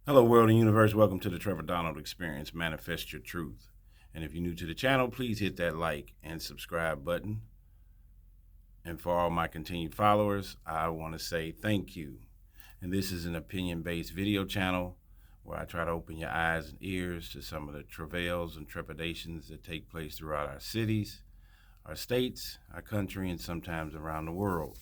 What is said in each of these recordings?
Hello, world and universe. Welcome to the Trevor Donald Experience. Manifest your truth. And if you're new to the channel, please hit that like and subscribe button. And for all my continued followers, I want to say thank you. And this is an opinion-based video channel where I try to open your eyes and ears to some of the travails and trepidations that take place throughout our cities, our states, our country, and sometimes around the world.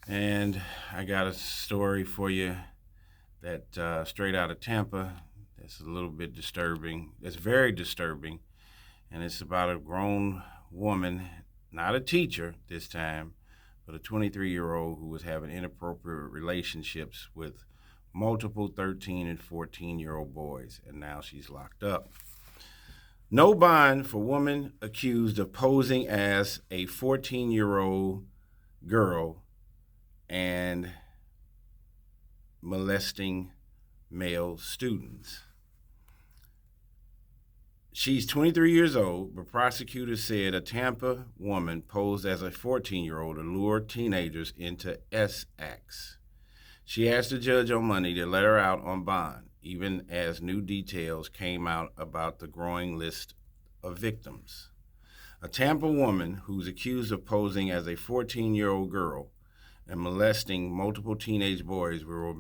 And I got a story for you that straight out of Tampa. That's a little bit disturbing. It's very disturbing, and it's about a grown woman, not a teacher this time, but a 23-year-old who was having inappropriate relationships with multiple 13 and 14-year-old boys, and now she's locked up. No bond for woman accused of posing as a 14-year-old girl and molesting male students. She's 23 years old, but prosecutors said a Tampa woman posed as a 14-year-old to lure teenagers into acts. She asked the judge on Monday to let her out on bond, even as new details came out about the growing list of victims. A Tampa woman who's accused of posing as a 14-year-old girl and molesting multiple teenage boys will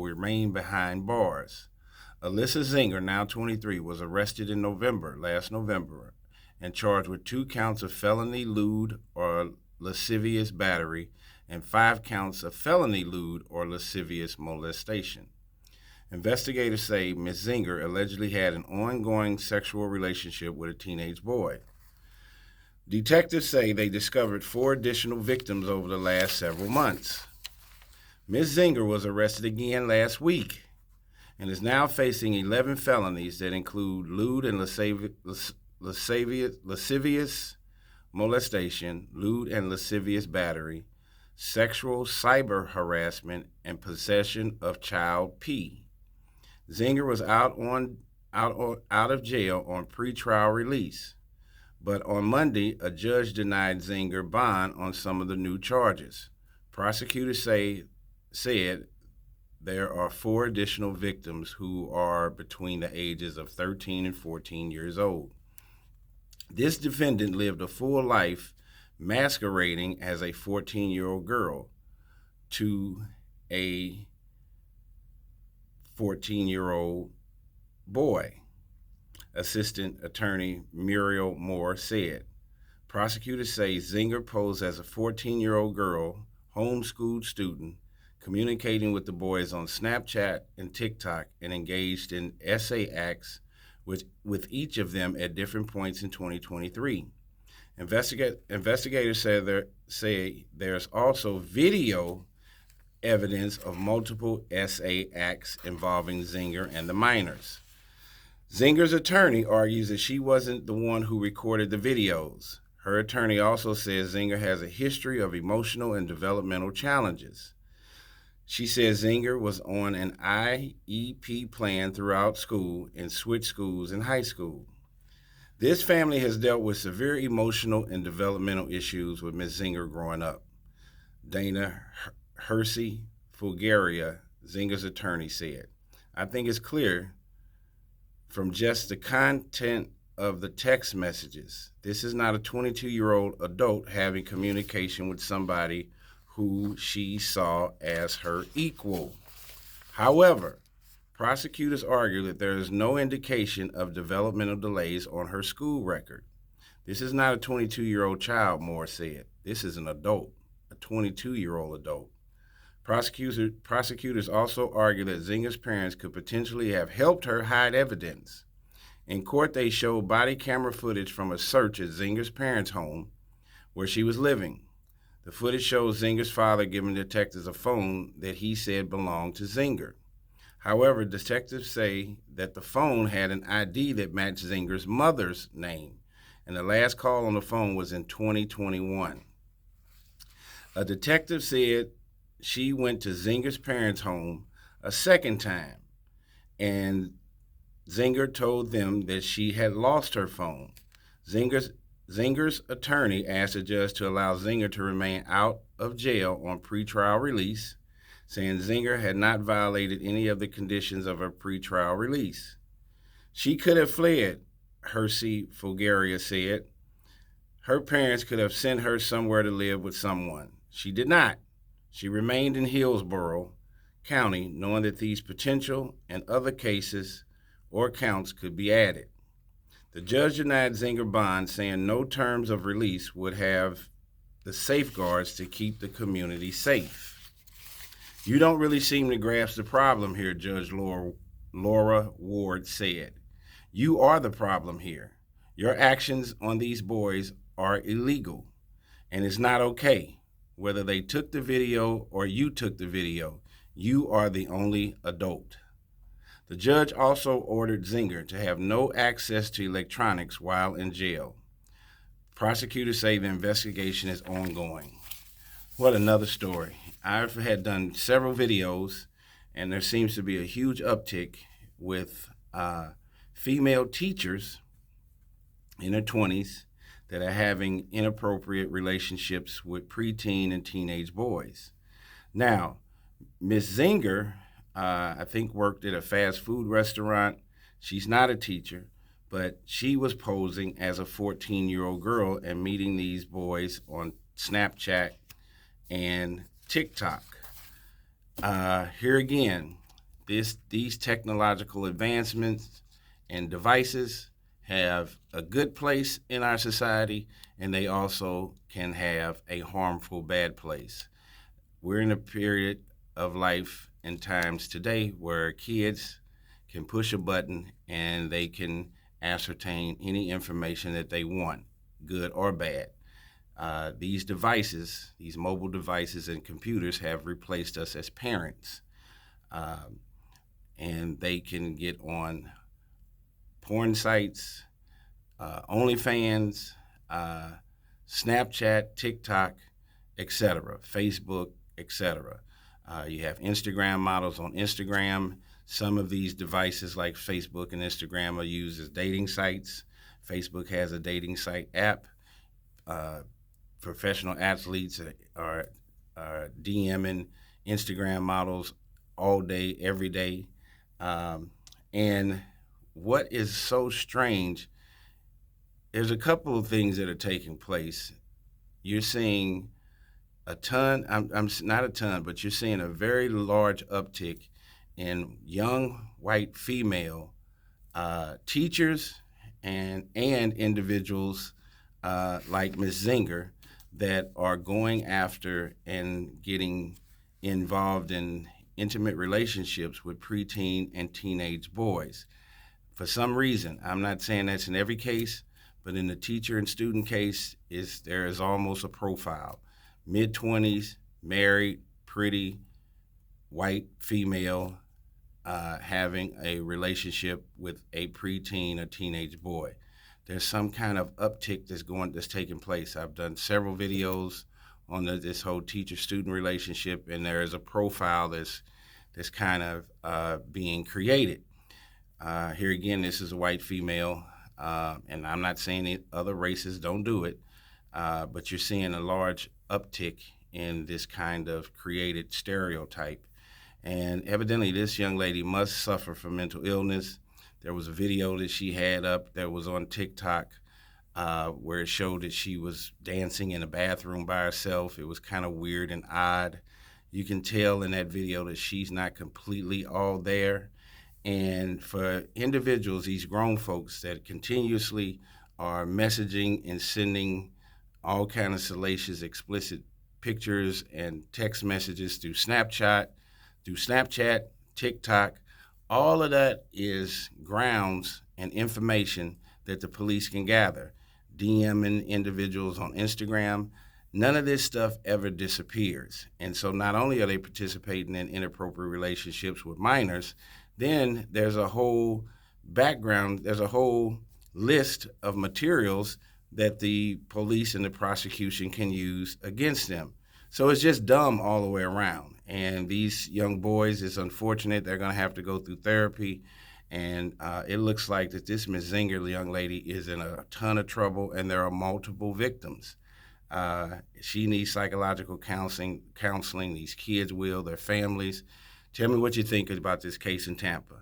remain behind bars. Alyssa Zinger, now 23, was arrested in last November, and charged with 2 counts of felony lewd or lascivious battery and 5 counts of felony lewd or lascivious molestation. Investigators say Ms. Zinger allegedly had an ongoing sexual relationship with a teenage boy. Detectives say they discovered 4 additional victims over the last several months. Ms. Zinger was arrested again last week and is now facing 11 felonies that include lewd and lascivious molestation, lewd and lascivious battery, sexual cyber harassment, and possession of child P. Zinger was out of jail on pretrial release. But on Monday, a judge denied Zinger bond on some of the new charges. Prosecutors said there are 4 additional victims who are between the ages of 13 and 14 years old. This defendant lived a full life masquerading as a 14-year-old girl to a 14-year-old boy. Assistant Attorney Muriel Moore said. Prosecutors say Zinger posed as a 14-year-old girl, homeschooled student, communicating with the boys on Snapchat and TikTok, and engaged in acts with each of them at different points in 2023. Investigators say there's also video evidence of multiple acts involving Zinger and the minors. Zinger's attorney argues that she wasn't the one who recorded the videos. Her attorney also says Zinger has a history of emotional and developmental challenges. She says Zinger was on an IEP plan throughout school and switched schools in high school. This family has dealt with severe emotional and developmental issues with Ms. Zinger growing up. Dana Hersey Fulgaria, Zinger's attorney, said, I think it's clear from just the content of the text messages. This is not a 22-year-old adult having communication with somebody who she saw as her equal. However, prosecutors argue that there is no indication of developmental delays on her school record. This is not a 22-year-old child, Moore said. This is an adult, a 22-year-old adult. Prosecutors also argue that Zinger's parents could potentially have helped her hide evidence. In court, they showed body camera footage from a search at Zinger's parents' home where she was living. The footage shows Zinger's father giving detectives a phone that he said belonged to Zinger. However, detectives say that the phone had an ID that matched Zinger's mother's name, and the last call on the phone was in 2021. A detective said she went to Zinger's parents' home a second time, and Zinger told them that she had lost her phone. Zinger's attorney asked the judge to allow Zinger to remain out of jail on pretrial release, saying Zinger had not violated any of the conditions of her pretrial release. She could have fled, Hersey Fulgaria said. Her parents could have sent her somewhere to live with someone. She did not. She remained in Hillsborough County, knowing that these potential and other cases or counts could be added. The judge denied Zinger bond, saying no terms of release would have the safeguards to keep the community safe. You don't really seem to grasp the problem here, Judge Laura Ward said. You are the problem here. Your actions on these boys are illegal, and it's not okay. Whether they took the video or you took the video, you are the only adult. The judge also ordered Zinger to have no access to electronics while in jail. Prosecutors say the investigation is ongoing. What another story. I've had done several videos, and there seems to be a huge uptick with female teachers in their 20s that are having inappropriate relationships with preteen and teenage boys. Now, Miss Zinger, I think, worked at a fast food restaurant. She's not a teacher, but she was posing as a 14-year-old girl and meeting these boys on Snapchat and TikTok. Here again, these technological advancements and devices have a good place in our society, and they also can have a harmful bad place. We're in a period of life and times today where kids can push a button and they can ascertain any information that they want, good or bad. These devices, these mobile devices and computers have replaced us as parents. And they can get on porn sites, OnlyFans, Snapchat, TikTok, etc., Facebook, etc. You have Instagram models on Instagram. Some of these devices like Facebook and Instagram are used as dating sites. Facebook has a dating site app. Professional athletes are DMing Instagram models all day, every day. And what is so strange, there's a couple of things that are taking place. You're seeing a ton, I'm not a ton, but you're seeing a very large uptick in young white female teachers and individuals like Ms. Zinger that are going after and getting involved in intimate relationships with preteen and teenage boys. For some reason, I'm not saying that's in every case, but in the teacher and student case, there is almost a profile. Mid-20s, married, pretty, white female having a relationship with a preteen or teenage boy. There's some kind of uptick that's taking place. I've done several videos on this whole teacher-student relationship, and there is a profile that's kind of being created. Here again, this is a white female, and I'm not saying other races don't do it, but you're seeing a large uptick in this kind of created stereotype. And evidently, this young lady must suffer from mental illness. There was a video that she had up that was on TikTok where it showed that she was dancing in a bathroom by herself. It was kind of weird and odd. You can tell in that video that she's not completely all there. And for individuals, these grown folks that continuously are messaging and sending all kind of salacious, explicit pictures and text messages through Snapchat, TikTok, all of that is grounds and information that the police can gather. DMing individuals on Instagram, none of this stuff ever disappears. And so not only are they participating in inappropriate relationships with minors, then there's a whole background, there's a whole list of materials that the police and the prosecution can use against them. So it's just dumb all the way around. And these young boys, it's unfortunate, they're gonna have to go through therapy. And it looks like that this Ms. Zinger, the young lady, is in a ton of trouble, and there are multiple victims. She needs psychological counseling. These kids will, their families. Tell me what you think about this case in Tampa.